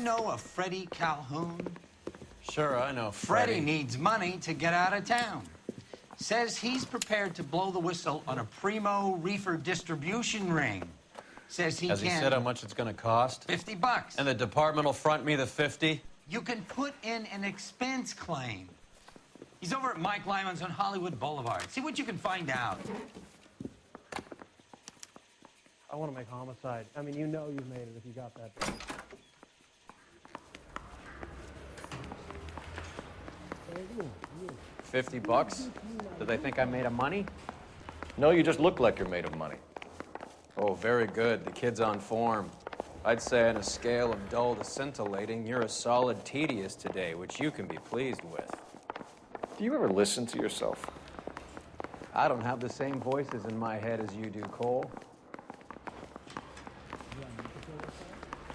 know a Freddie Calhoun? Sure, I know Freddie Freddie. needs money to get out of town. Says he's prepared to blow the whistle on a primo reefer distribution ring. Says he Has can... he said how much it's gonna cost? $50. And the department will front me the 50? You can put in an expense claim. He's over at Mike Lyman's on Hollywood Boulevard. See what you can find out. I want to make homicide. I mean, you know you made it if you got that. $50? Do they think I'm made of money? No, you just look like you're made of money. Oh, very good. The kid's on form. I'd say on a scale of dull to scintillating, you're a solid tedious today, which you can be pleased with. Do you ever listen to yourself? I don't have the same voices in my head as you do, Cole.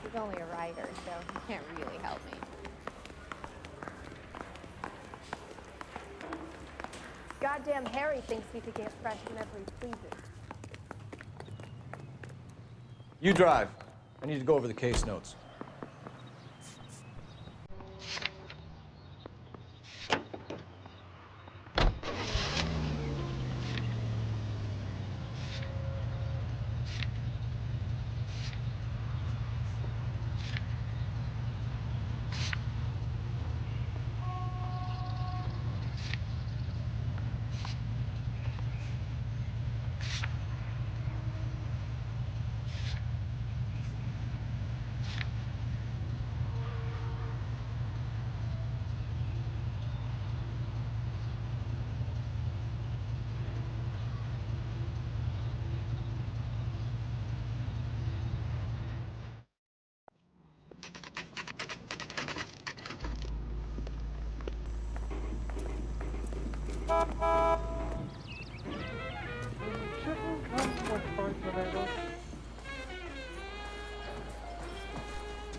He's only a writer, so he can't really help me. Goddamn Harry thinks he could get fresh whenever he pleases. You drive. I need to go over the case notes.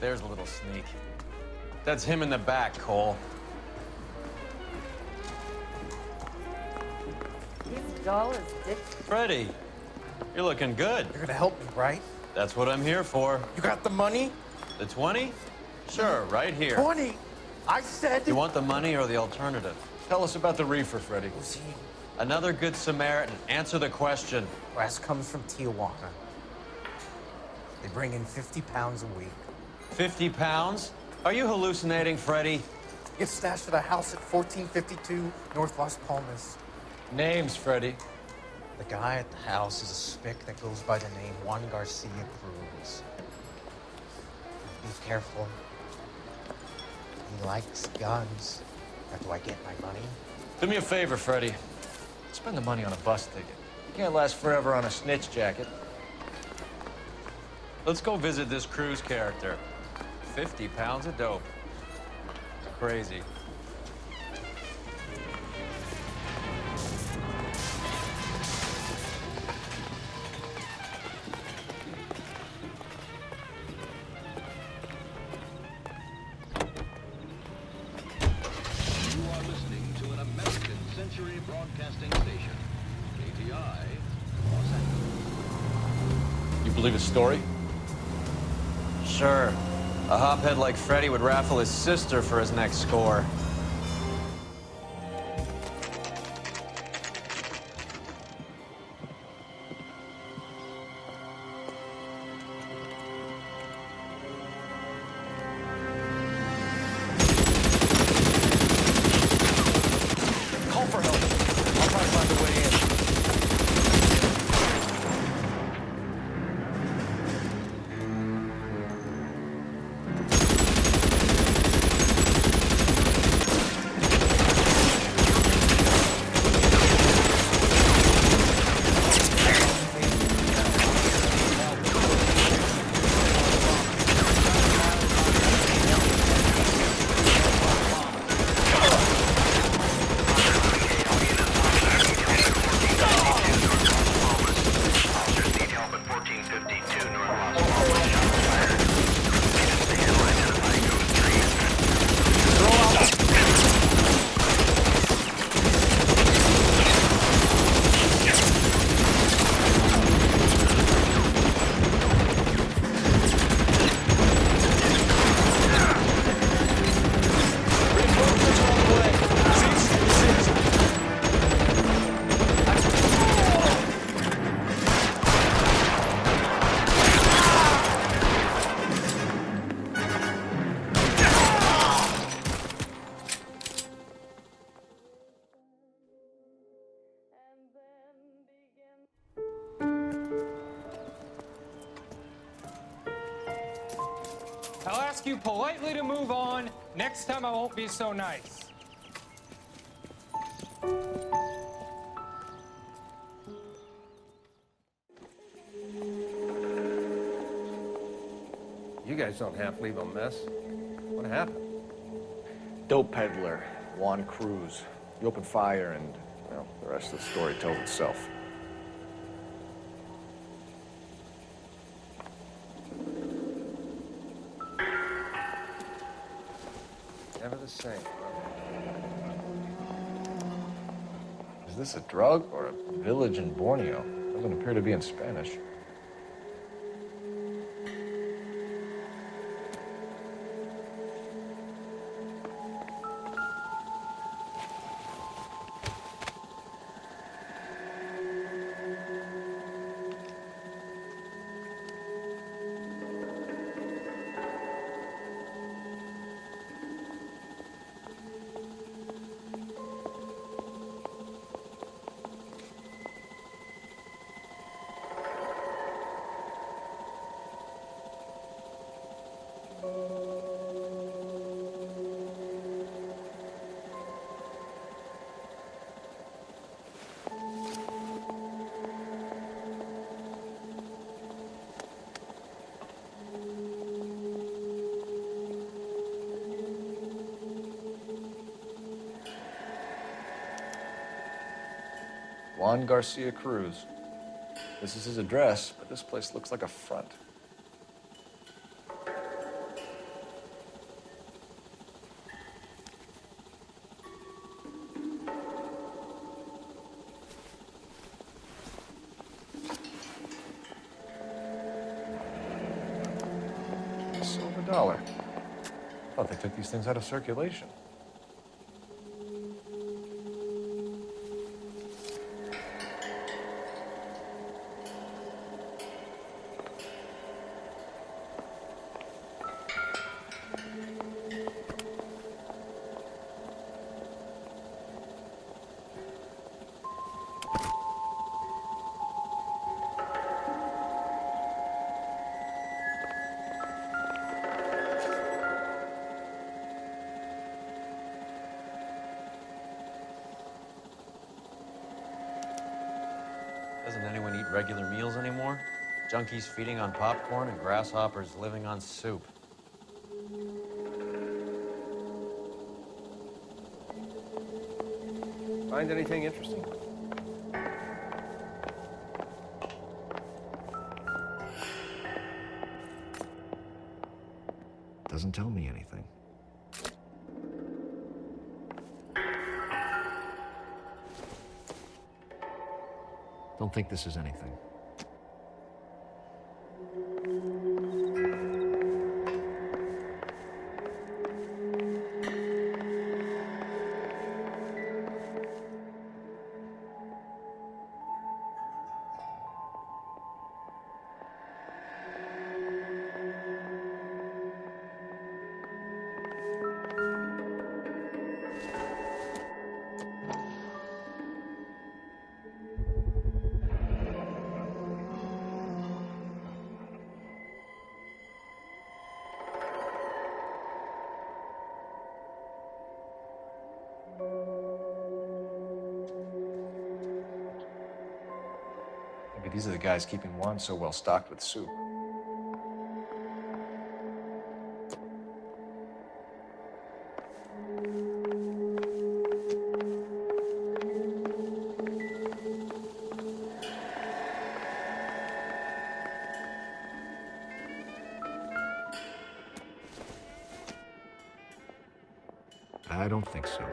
There's a little sneak. That's him in the back, Cole. He's dull as dick. Freddie, you're looking good. You're gonna help me, right? That's what I'm here for. You got the money? The 20? Sure, right here. 20! I said... You want the money or the alternative? Tell us about the reefer, Freddie. Was he... Another good Samaritan. Answer the question. Brass comes from Tijuana. They bring in 50 pounds a week. 50 pounds? Are you hallucinating, Freddie? It's stashed at a house at 1452 North Las Palmas. Names, Freddie. The guy at the house is a spick that goes by the name Juan Garcia Cruz. Be careful. He likes guns. How do I get my money? Do me a favor, Freddie. Spend the money on a bus ticket. You can't last forever on a snitch jacket. Let's go visit this Cruz character. 50 pounds of dope. Crazy. You believe his story? Sure. A hophead like Freddie would raffle his sister for his next score. Call for help. I'll try to find a way in. ask you politely to move on. Next time I won't be so nice. You guys don't half leave a mess. What happened? Dope peddler, Juan Cruz. He opened fire and, well, the rest of the story tells itself. Never the same. Is this a drug or a village in Borneo? Doesn't appear to be in Spanish. Juan Garcia Cruz. This is his address, but this place looks like a front. Silver dollar. I thought they took these things out of circulation. Doesn't anyone eat regular meals anymore? Junkies feeding on popcorn and grasshoppers living on soup. Find anything interesting? Doesn't tell me anything. Don't think this is anything. Maybe these are the guys keeping Juan so well stocked with soup. I don't think so.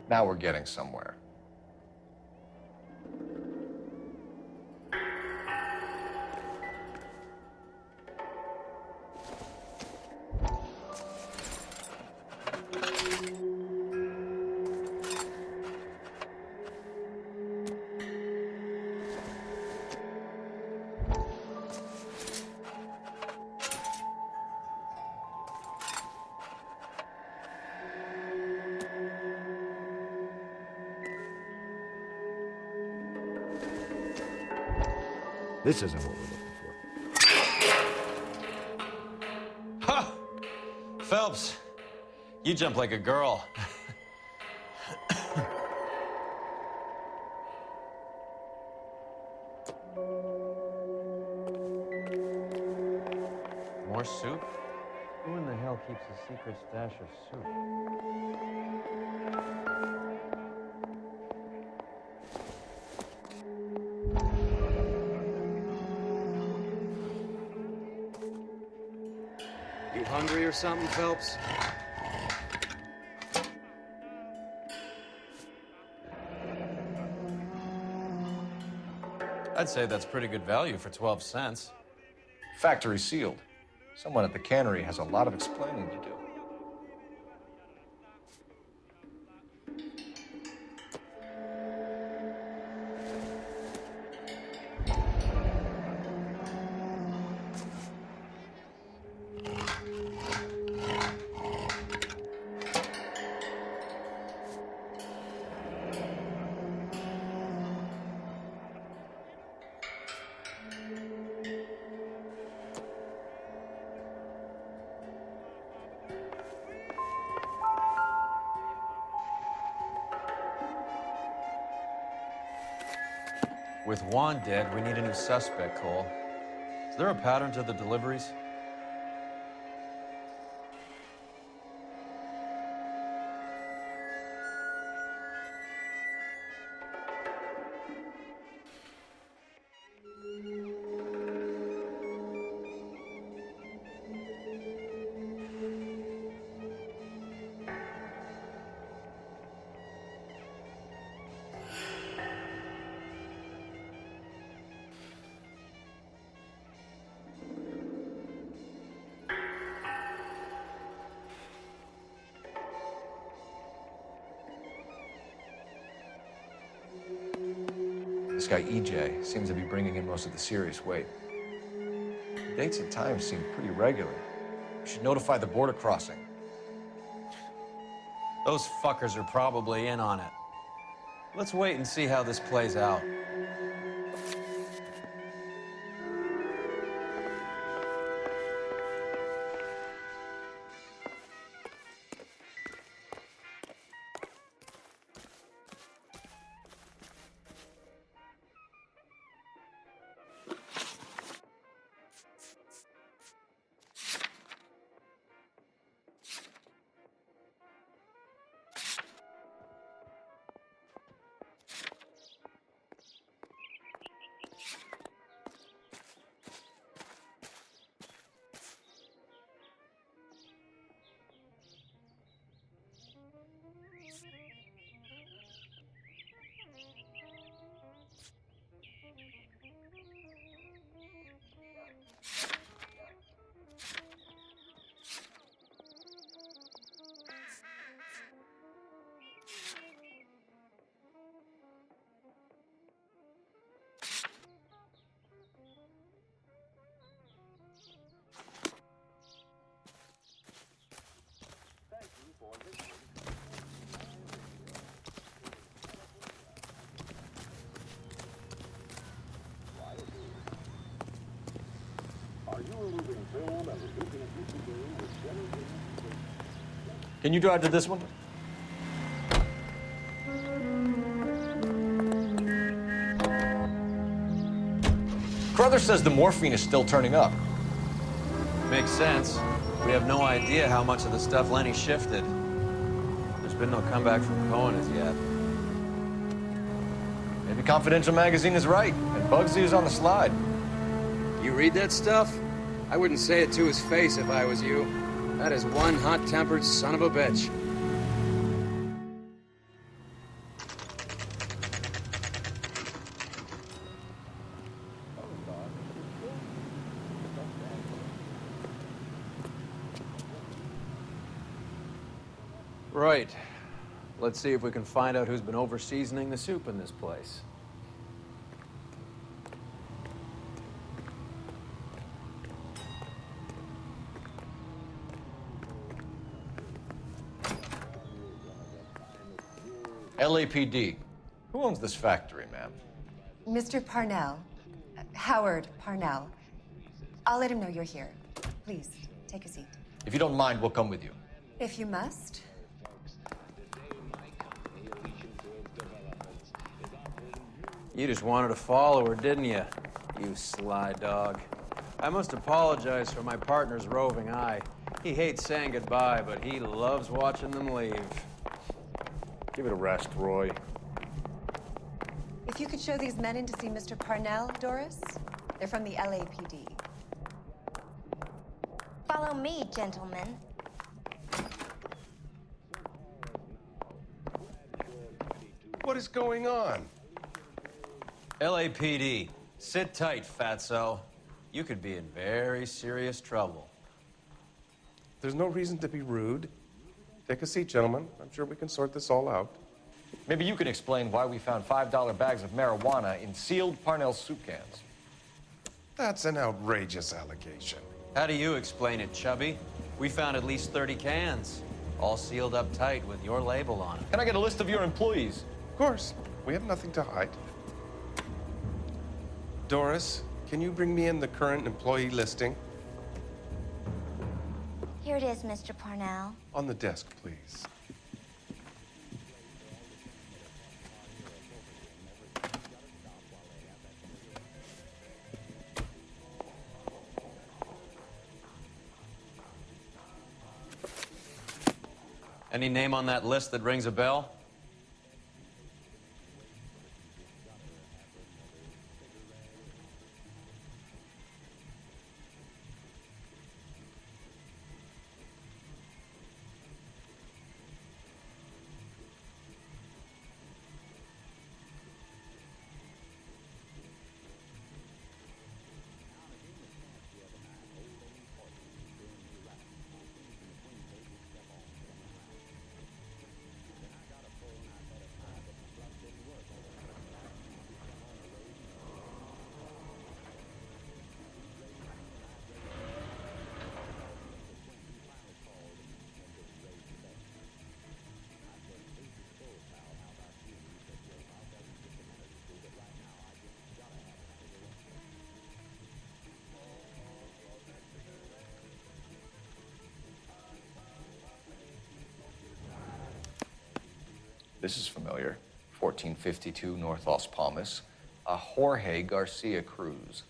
Now we're getting somewhere. This isn't what we're looking for. Ha! Phelps, you jump like a girl. More soup? Who in the hell keeps a secret stash of soup? You hungry or something, Phelps? I'd say that's pretty good value for 12 cents. Factory sealed. Someone at the cannery has a lot of explaining to do. With Juan dead, we need a new suspect, Cole. Is there a pattern to the deliveries? This guy, EJ, seems to be bringing in most of the serious weight. The dates and times seem pretty regular. We should notify the border crossing. Those fuckers are probably in on it. Let's wait and see how this plays out. Can you drive to this one? Carruthers says the morphine is still turning up. Makes sense. We have no idea how much of the stuff Lenny shifted. There's been no comeback from Cohen as yet. Maybe Confidential magazine is right, and Bugsy is on the slide. You read that stuff? I wouldn't say it to his face if I was you. That is one hot-tempered son of a bitch. right. Let's see if we can find out who's been over-seasoning the soup in this place. LAPD. Who owns this factory, ma'am? Mr. Parnell. Howard Parnell. I'll let him know you're here. Please, take a seat. If you don't mind, we'll come with you. If you must. You just wanted to follow her, didn't you? You sly dog. I must apologize for my partner's roving eye. He hates saying goodbye, but he loves watching them leave. Give it a rest, Roy. If you could show these men in to see Mr. Parnell, Doris. They're from the LAPD. Follow me, gentlemen. What is going on? LAPD, sit tight, fatso. You could be in very serious trouble. There's no reason to be rude. Take a seat, gentlemen. I'm sure we can sort this all out. Maybe you can explain why we found $5 bags of marijuana in sealed Parnell soup cans. That's an outrageous allegation. How do you explain it, Chubby? We found at least 30 cans, all sealed up tight with your label on it. Can I get a list of your employees? Of course. We have nothing to hide. Doris, can you bring me in the current employee listing? Here it is, Mr. Parnell. On the desk, please. Any name on that list that rings a bell? This is familiar. 1452 North Las Palmas. A Jorge Garcia Cruz.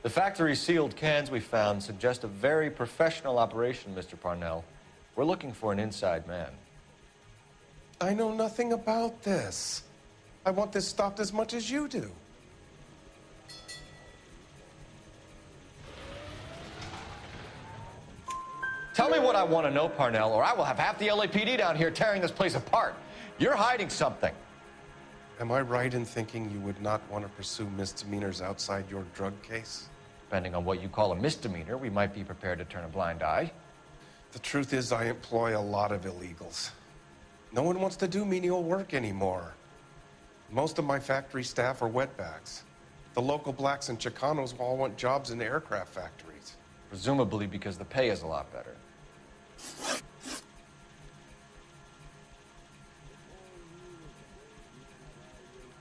The factory sealed cans we found suggest a very professional operation, Mr. Parnell. We're looking for an inside man. I know nothing about this. I want this stopped as much as you do. Tell me what I want to know, Parnell, or I will have half the LAPD down here tearing this place apart. You're hiding something. Am I right in thinking you would not want to pursue misdemeanors outside your drug case? Depending on what you call a misdemeanor, we might be prepared to turn a blind eye. The truth is, I employ a lot of illegals. No one wants to do menial work anymore. Most of my factory staff are wetbacks. The local blacks and Chicanos all want jobs in aircraft factories. Presumably because the pay is a lot better.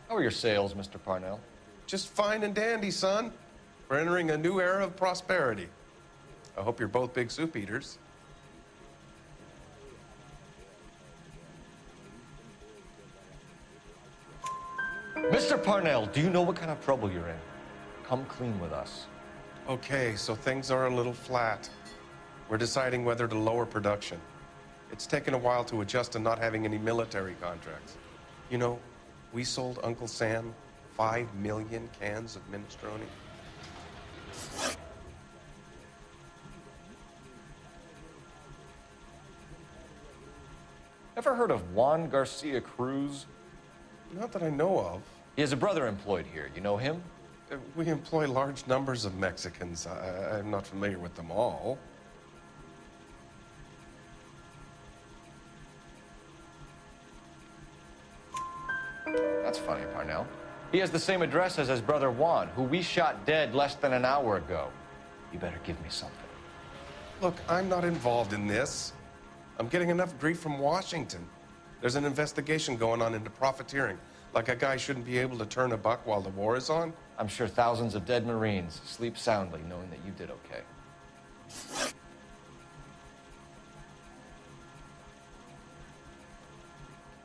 How are your sales, Mr. Parnell? Just fine and dandy, son. We're entering a new era of prosperity. I hope you're both big soup eaters. Mr. Parnell, do you know what kind of trouble you're in? Come clean with us. Okay, so things are a little flat. We're deciding whether to lower production. It's taken a while to adjust to not having any military contracts. You know, we sold Uncle Sam 5 million cans of minestrone. Ever heard of Juan Garcia Cruz? Not that I know of. He has a brother employed here. You know him? We employ large numbers of Mexicans. I'm not familiar with them all. That's funny, Parnell. He has the same address as his brother Juan, who we shot dead less than an hour ago. You better give me something. Look, I'm not involved in this. I'm getting enough grief from Washington. There's an investigation going on into profiteering. Like a guy shouldn't be able to turn a buck while the war is on. I'm sure thousands of dead Marines sleep soundly knowing that you did okay.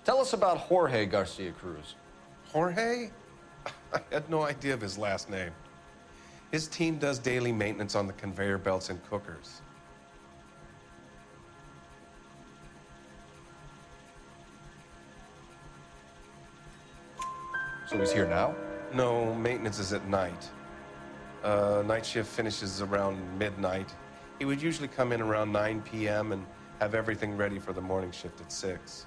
Tell us about Jorge Garcia Cruz. Jorge? I had no idea of his last name. His team does daily maintenance on the conveyor belts and cookers. So he's here now? No, maintenance is at night. Night shift finishes around midnight. He would usually come in around 9 p.m. and have everything ready for the morning shift at 6.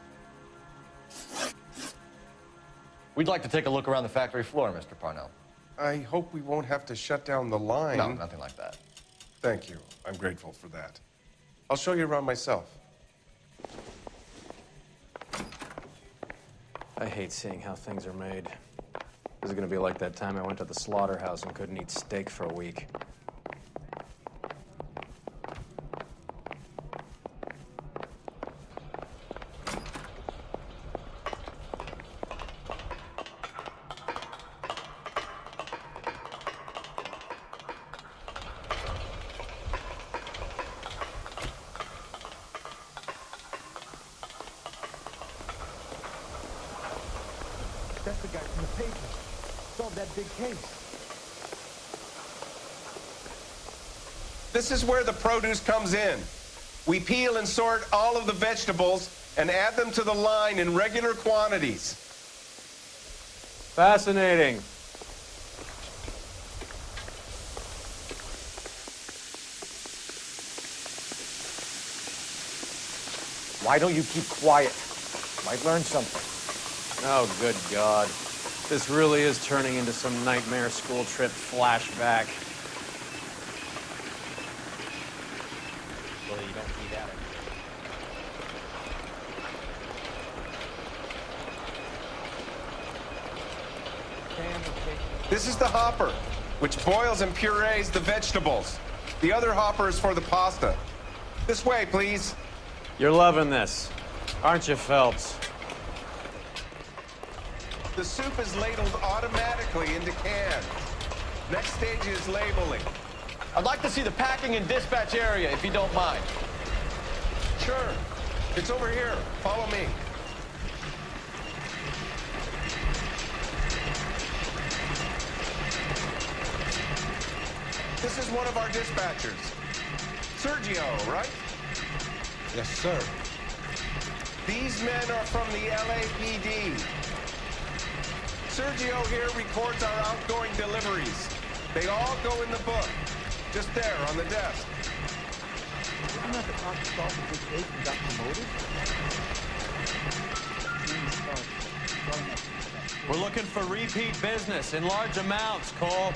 We'd like to take a look around the factory floor, Mr. Parnell. I hope we won't have to shut down the line. No, nothing like that. Thank you. I'm grateful for that. I'll show you around myself. I hate seeing how things are made. This is gonna be like that time I went to the slaughterhouse and couldn't eat steak for a week. That's the guy from the paper. Solved that big case. This is where the produce comes in. We peel and sort all of the vegetables and add them to the line in regular quantities. Fascinating. Why don't you keep quiet? Might learn something. Oh, good God. This really is turning into some nightmare school trip flashback. Well, you don't need that. This is the hopper, which boils and purees the vegetables. The other hopper is for the pasta. This way, please. You're loving this, aren't you, Phelps? The soup is ladled automatically into cans. Next stage is labeling. I'd like to see the packing and dispatch area, if you don't mind. Sure. It's over here. Follow me. This is one of our dispatchers. Sergio, right? Yes, sir. These men are from the LAPD. Sergio here records our outgoing deliveries. They all go in the book, just there on the desk. Isn't that the cop who solved the big case and got promoted? We're looking for repeat business in large amounts, Cole.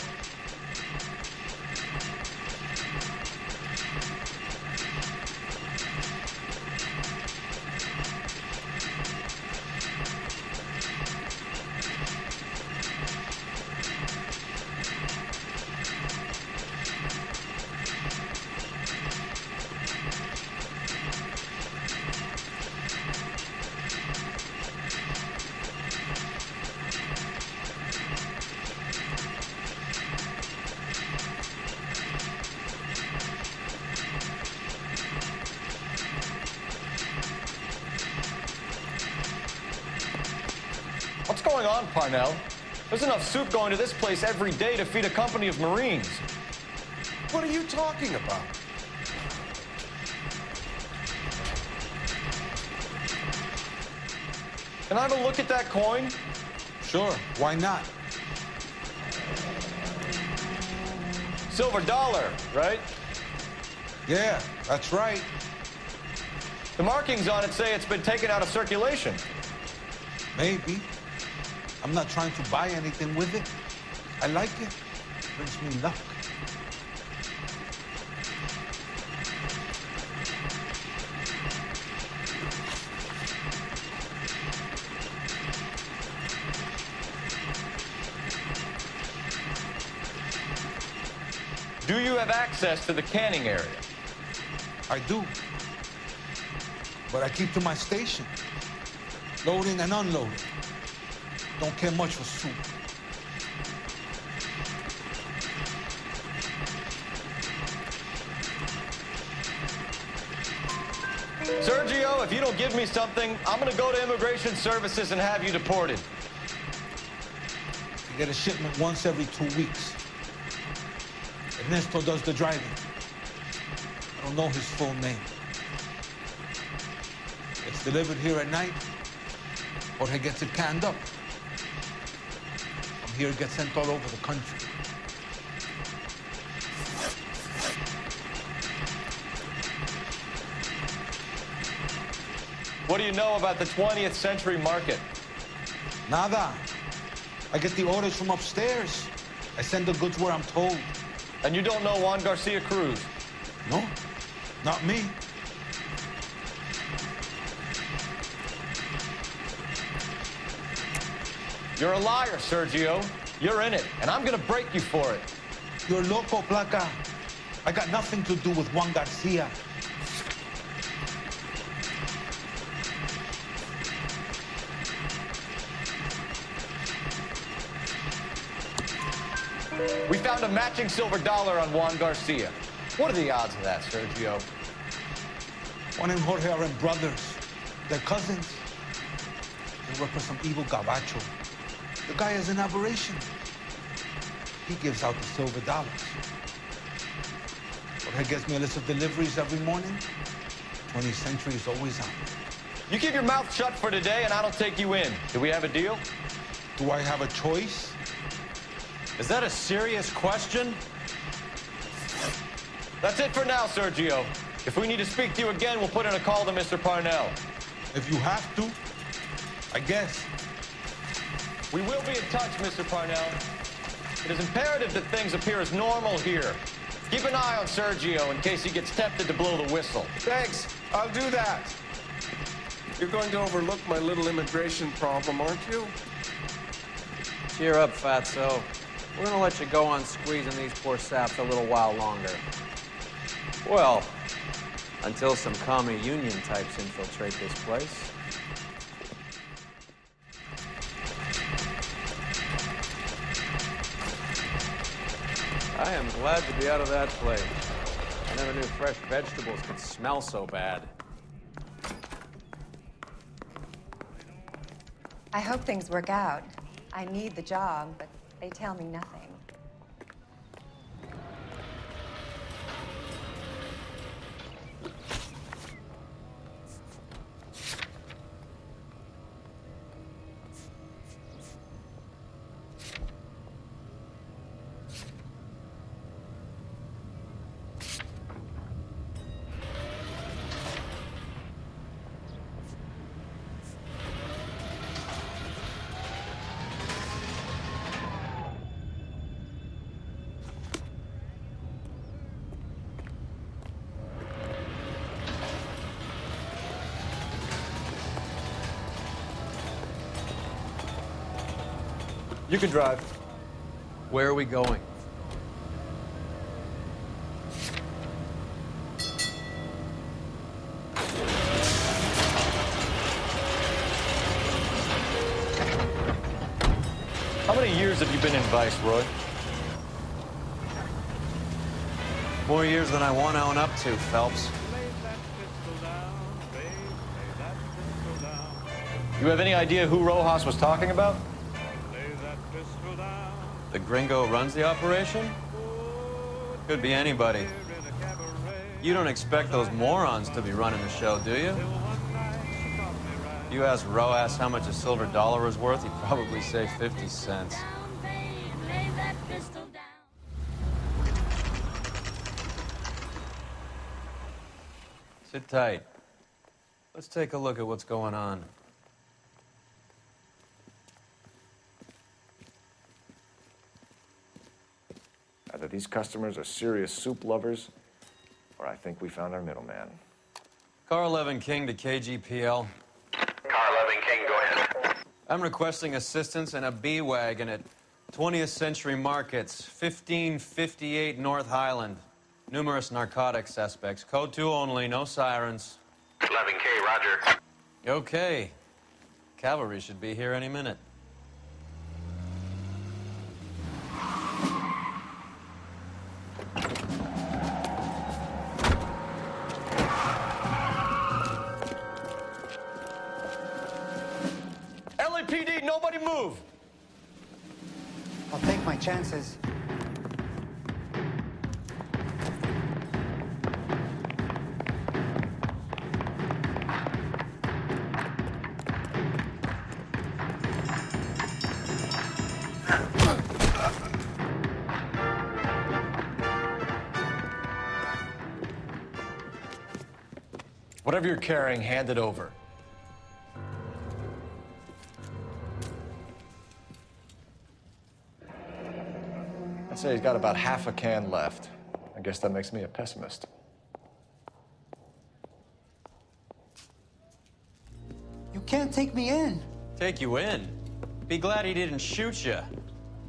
What's going on, Parnell? There's enough soup going to this place every day to feed a company of Marines. What are you talking about? Can I have a look at that coin? Sure, why not? Silver dollar, right? Yeah, that's right. The markings on it say it's been taken out of circulation. Maybe. I'm not trying to buy anything with it. I like it. It brings me luck. Do you have access to the canning area? I do. But I keep to my station. Loading and unloading. Don't care much for soup. Sergio, if you don't give me something, I'm gonna go to Immigration Services and have you deported. I get a shipment once every 2 weeks. Ernesto does the driving. I don't know his full name. It's delivered here at night, or he gets it canned up. From here, it gets sent all over the country. What do you know about the 20th century market? Nada. I get the orders from upstairs. I send the goods where I'm told. And you don't know Juan Garcia Cruz? No, not me. You're a liar, Sergio. You're in it, and I'm gonna break you for it. You're loco, Placa. I got nothing to do with Juan Garcia. We found a matching silver dollar on Juan Garcia. What are the odds of that, Sergio? Juan and Jorge are brothers. They're cousins. They work for some evil gabacho. The guy is an aberration. He gives out the silver dollars. Jorge gets me a list of deliveries every morning. 20th century is always on. You keep your mouth shut for today, and I don't take you in. Do we have a deal? Do I have a choice? Is that a serious question? That's it for now, Sergio. If we need to speak to you again, we'll put in a call to Mr. Parnell. If you have to, I guess. We will be in touch, Mr. Parnell. It is imperative that things appear as normal here. Keep an eye on Sergio in case he gets tempted to blow the whistle. Thanks. I'll do that. You're going to overlook my little immigration problem, aren't you? Cheer up, fatso. We're gonna let you go on squeezing these poor saps a little while longer. Well, until some commie union types infiltrate this place. I am glad to be out of that place. I never knew fresh vegetables could smell so bad. I hope things work out. I need the job, but they tell me nothing. You can drive. Where are we going? How many years have you been in Vice, Roy? More years than I want to own up to, Phelps. You have any idea who Rojas was talking about? The gringo who runs the operation? Could be anybody. You don't expect those morons to be running the show, do you? If you ask Rojas how much a silver dollar is worth, he'd probably say 50 cents. Sit tight. Let's take a look at what's going on. Either these customers are serious soup lovers, or I think we found our middleman. Car 11 King to KGPL. Car 11 King, go ahead. I'm requesting assistance in a B-Wagon at 20th Century Markets, 1558 North Highland. Numerous narcotic suspects. Code 2 only, no sirens. 11K, roger. Okay. Cavalry should be here any minute. LAPD, nobody move! I'll take my chances. Whatever you're carrying, hand it over. I'd say he's got about half a can left. I guess that makes me a pessimist. You can't take me in. Take you in? Be glad he didn't shoot you.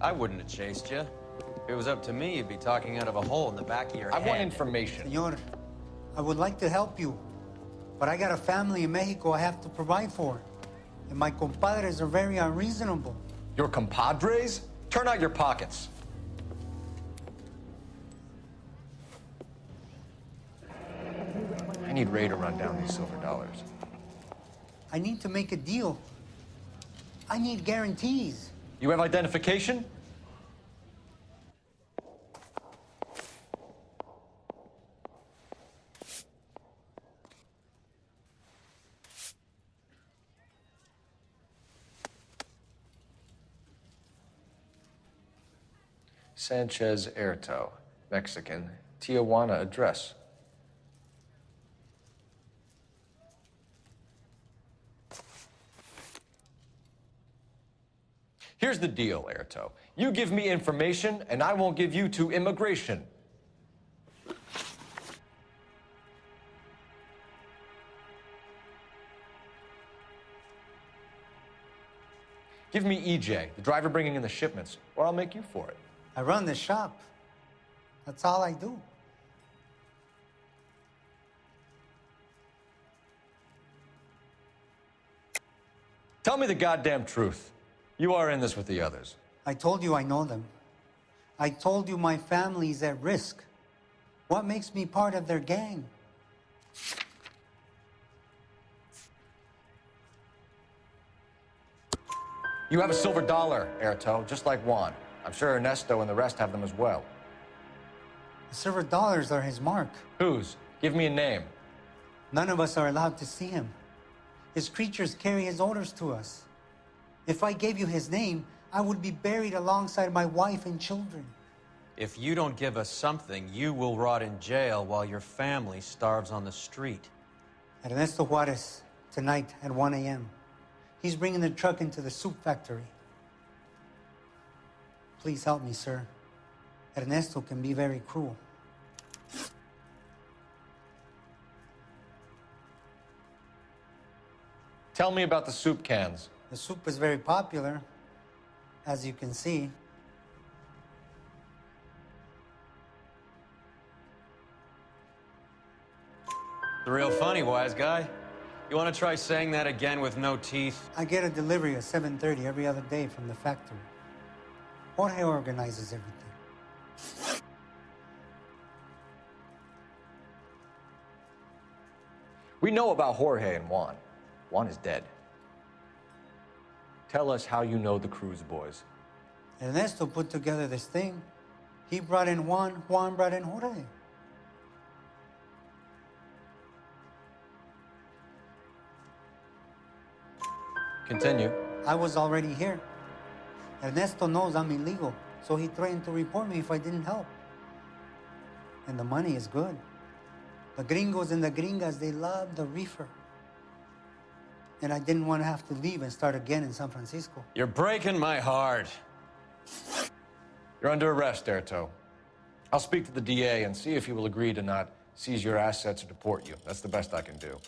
I wouldn't have chased you. If it was up to me, you'd be talking out of a hole in the back of your head. I want information. Senor, I would like to help you, but I got a family in Mexico I have to provide for. And my compadres are very unreasonable. Your compadres? Turn out your pockets. I need Ray to run down these silver dollars. I need to make a deal. I need guarantees. You have identification? Sanchez Erto, Mexican, Tijuana address. Here's the deal, Erto. You give me information, and I won't give you to immigration. Give me EJ, the driver bringing in the shipments, or I'll make you for it. I run the shop. That's all I do. Tell me the goddamn truth. You are in this with the others. I told you I know them. I told you my family's at risk. What makes me part of their gang? You have a silver dollar, Erto, just like Juan. I'm sure Ernesto and the rest have them as well. The silver dollars are his mark. Whose? Give me a name. None of us are allowed to see him. His creatures carry his orders to us. If I gave you his name, I would be buried alongside my wife and children. If you don't give us something, you will rot in jail while your family starves on the street. Ernesto Juarez, tonight at 1 a.m. He's bringing the truck into the soup factory. Please help me, sir. Ernesto can be very cruel. Tell me about the soup cans. The soup is very popular, as you can see. It's real funny, wise guy. You want to try saying that again with no teeth? I get a delivery at 7:30 every other day from the factory. Jorge organizes everything. We know about Jorge and Juan. Juan is dead. Tell us how you know the Cruz boys. Ernesto put together this thing. He brought in Juan, Juan brought in Jorge. Continue. I was already here. Ernesto knows I'm illegal, so he threatened to report me if I didn't help. And the money is good. The gringos and the gringas, they love the reefer. And I didn't want to have to leave and start again in San Francisco. You're breaking my heart. You're under arrest, Erto. I'll speak to the DA and see if he will agree to not seize your assets or deport you. That's the best I can do.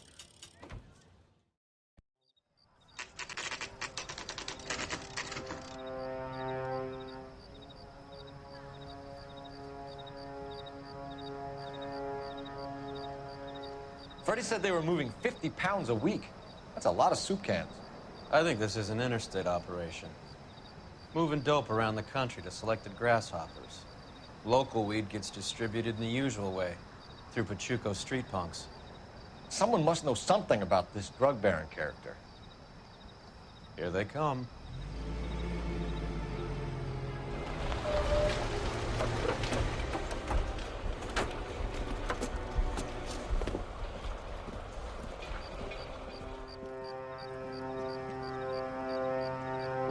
Freddie said they were moving 50 pounds a week. That's a lot of soup cans. I think this is an interstate operation. Moving dope around the country to selected grasshoppers. Local weed gets distributed in the usual way, through Pachuco street punks. Someone must know something about this drug baron character. Here they come.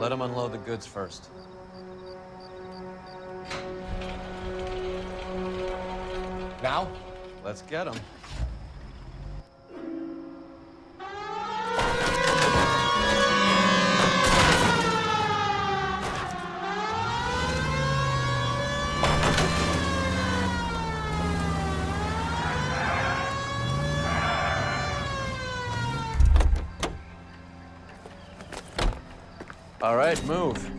Let them unload the goods first. Now? Let's get them. All right, move.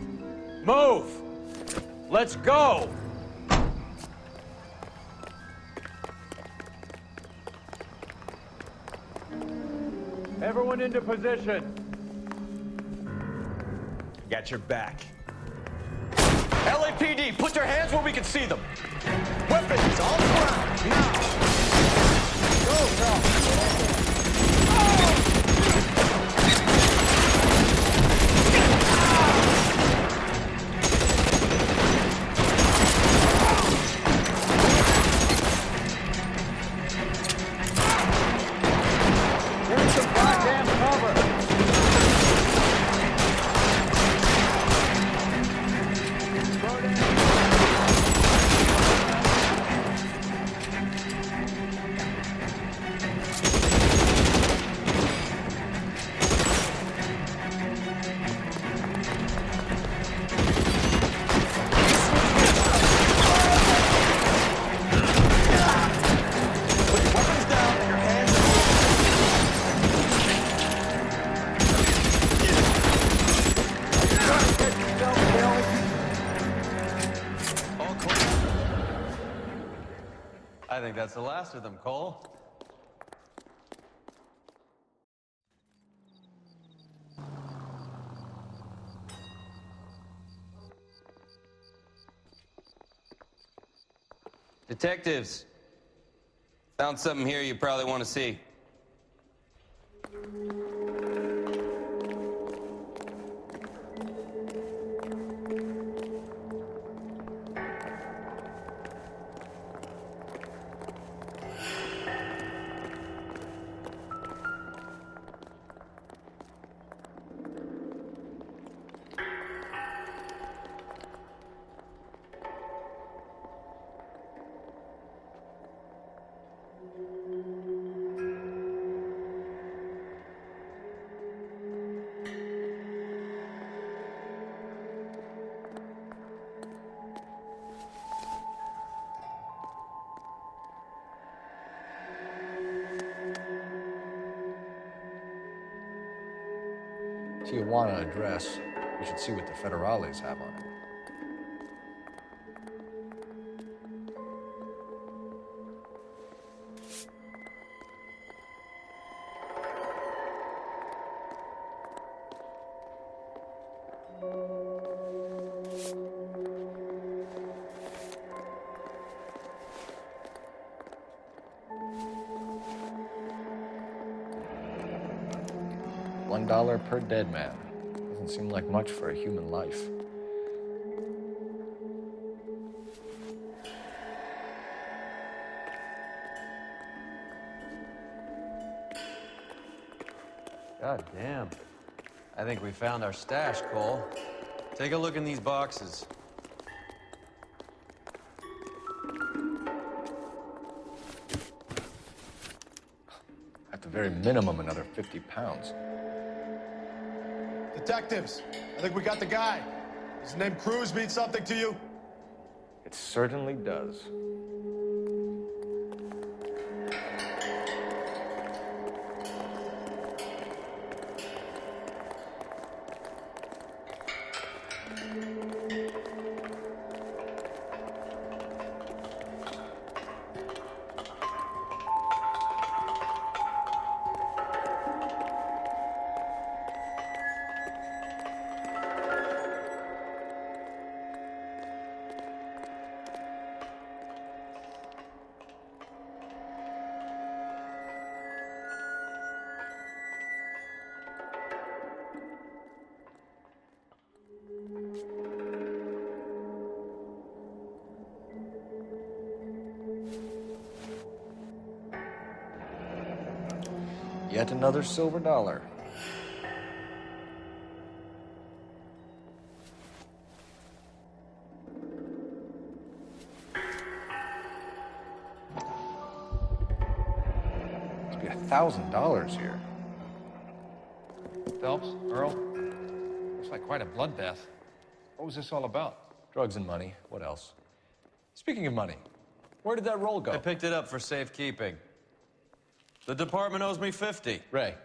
Move! Let's go! Everyone into position. Got your back. LAPD, put your hands where we can see them. Weapons on the ground, now. Go, I think that's the last of them, Cole. Detectives, found something here you probably want to see. Tijuana address. You should see what the federales have on it. $1 per dead man. Doesn't seem like much for a human life. God damn. I think we found our stash, Cole. Take a look in these boxes. At the very minimum, another 50 pounds. Detectives, I think we got the guy. Does the name Cruz mean something to you? It certainly does. Yet another silver dollar. Must be $1,000 here. Phelps, Earl, looks like quite a bloodbath. What was this all about? Drugs and money. What else? Speaking of money, where did that roll go? I picked it up for safekeeping. The department owes me 50. Ray,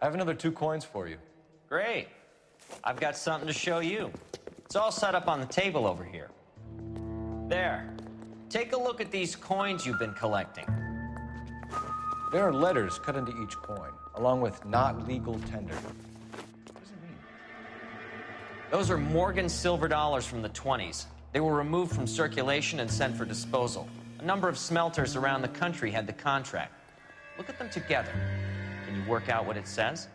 I have another 2 coins for you. Great. I've got something to show you. It's all set up on the table over here. There. Take a look at these coins you've been collecting. There are letters cut into each coin, along with not legal tender. What does it mean? Those are Morgan silver dollars from the 20s. They were removed from circulation and sent for disposal. A number of smelters around the country had the contract. Look at them together. Can you work out what it says?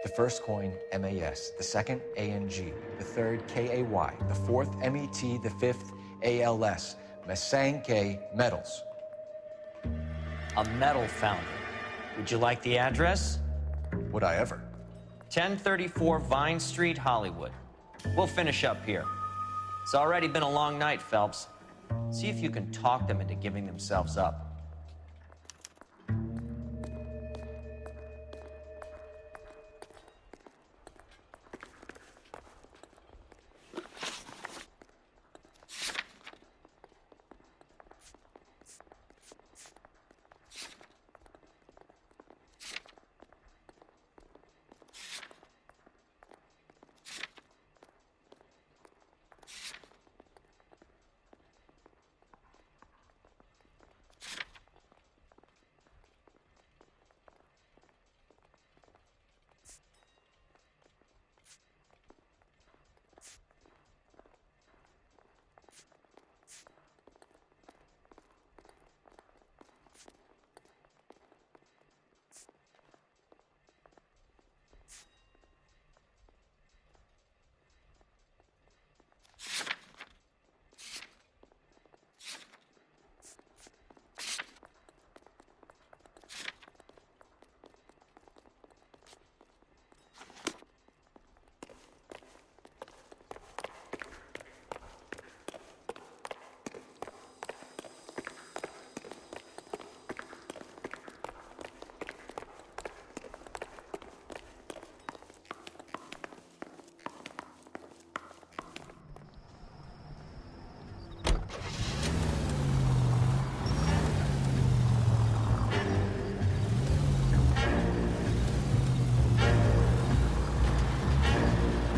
The first coin, MAS. The second, ANG. The third, KAY. The fourth, MET. The fifth, ALS. Masanke Metals. A metal foundry. Would you like the address? Would I ever? 1034 Vine Street, Hollywood. We'll finish up here. It's already been a long night, Phelps. See if you can talk them into giving themselves up.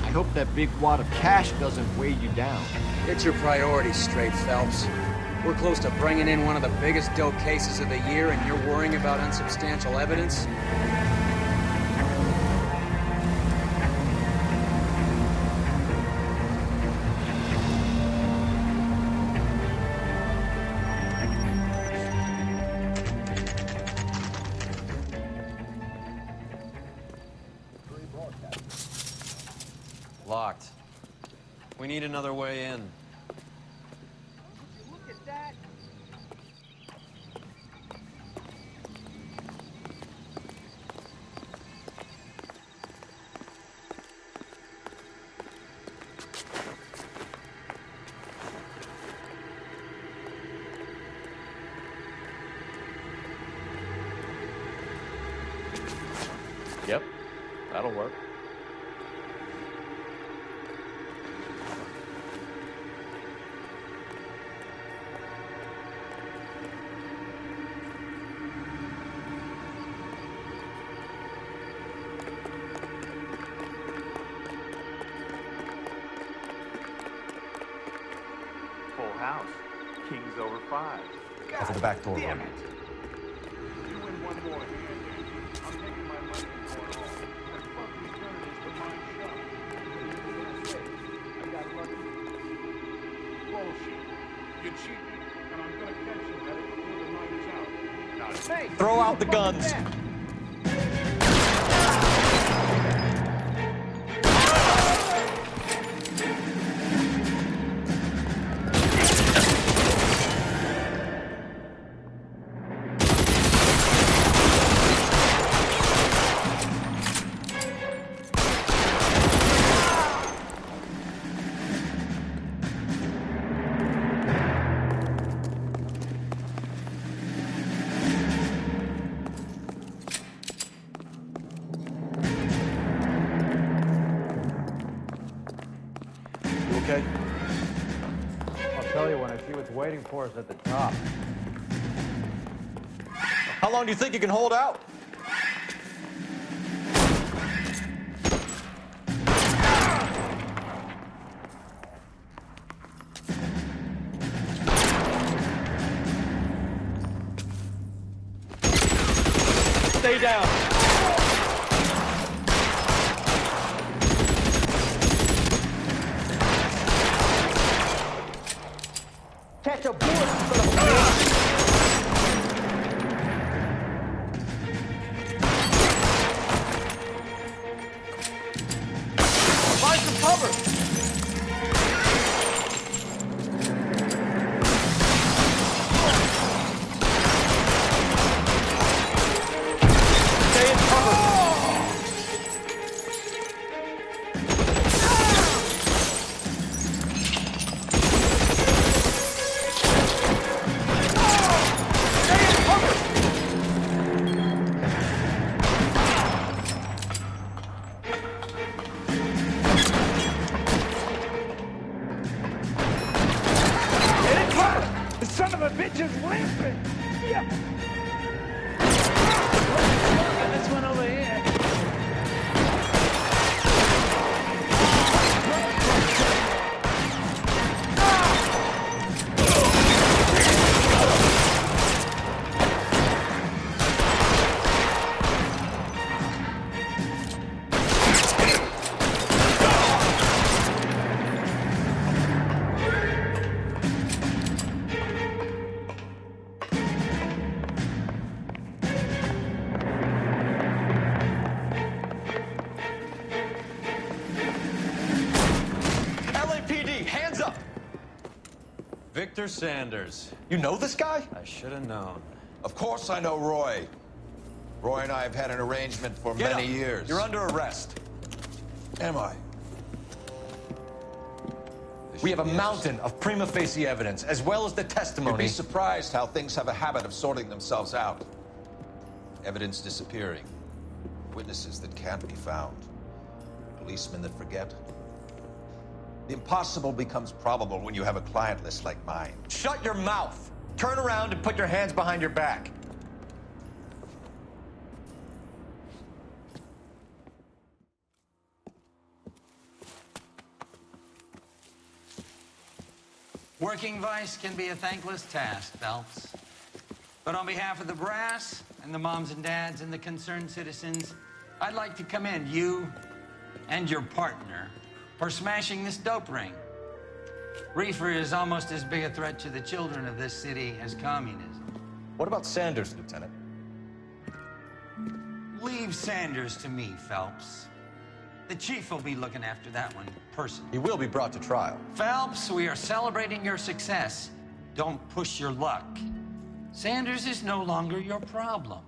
I hope that big wad of cash doesn't weigh you down. Get your priorities straight, Phelps. We're close to bringing in one of the biggest dope cases of the year, and you're worrying about unsubstantial evidence? Locked. We need another way in. Look at that. That'll work. Full house. Kings over 5. Go for the back door, Damn Ron. it. You win one more hand. I'm taking my money and going home. That fucking eternity is the mine shot. What are you gonna say? I got lucky. Bullshit. You cheat me, and I'm gonna catch you at it before the night is out. Now, say, Throw out the guns. Okay. I'll tell you when I see what's waiting for us at the top. How long do you think you can hold out? Stay down. catch a bullet for the bitch. Find some cover. Stay in cover. Son of a bitch is limping! Yeah! This one over here. LAPD, hands up! Victor Sanders. You know this guy? I should have known. Of course I know Roy. Roy and I have had an arrangement for Get many up. years. You're under arrest. Am I? We have a mountain of prima facie evidence, as well as the You'd testimony. be surprised how things have a habit of sorting themselves out. Evidence disappearing. Witnesses that can't be found. Policemen that forget. The impossible becomes probable when you have a client list like mine. Shut your mouth. Turn around and put your hands behind your back. Working vice can be a thankless task, Phelps. But on behalf of the brass and the moms and dads and the concerned citizens, I'd like to commend you and your partner for smashing this dope ring. Reefer is almost as big a threat to the children of this city as communism. What about Sanders, Lieutenant? Leave Sanders to me, Phelps. The chief will be looking after that one personally. He will be brought to trial. Phelps, we are celebrating your success. Don't push your luck. Sanders is no longer your problem.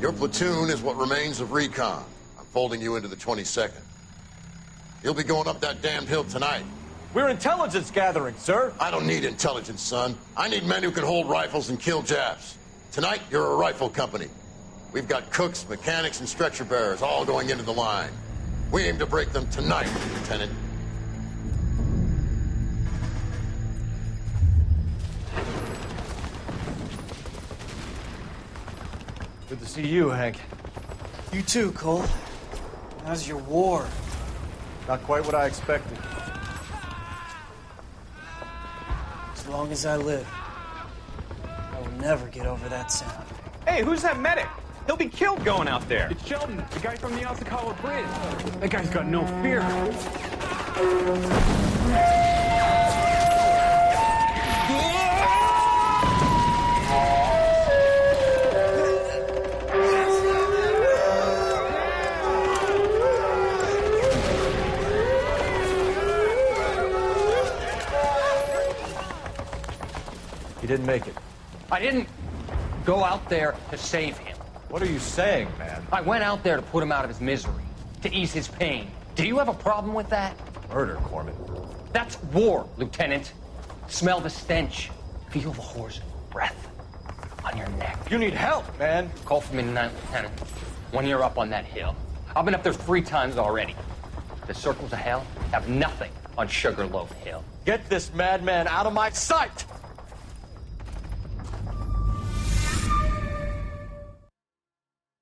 Your platoon is what remains of recon. I'm folding you into the 22nd. You'll be going up that damned hill tonight. We're intelligence gathering, sir. I don't need intelligence, son. I need men who can hold rifles and kill Japs. Tonight, you're a rifle company. We've got cooks, mechanics, and stretcher bearers all going into the line. We aim to break them tonight, Lieutenant. Good to see you, Hank. You too, Cole. How's your war? Not quite what I expected. As long as I live, I will never get over that sound. Hey, who's that medic? He'll be killed going out there. It's Sheldon, the guy from the Kosyakovое bridge. That guy's got no fear. He didn't make it. I didn't go out there to save him. What are you saying, man? I went out there to put him out of his misery, to ease his pain. Do you have a problem with that? Murder, Corman. That's war, Lieutenant. Smell the stench. Feel the horse's breath on your neck. You need help, man. Call for me tonight, Lieutenant, when you're up on that hill. I've been up there 3 times already. The circles of hell have nothing on Sugarloaf Hill. Get this madman out of my sight!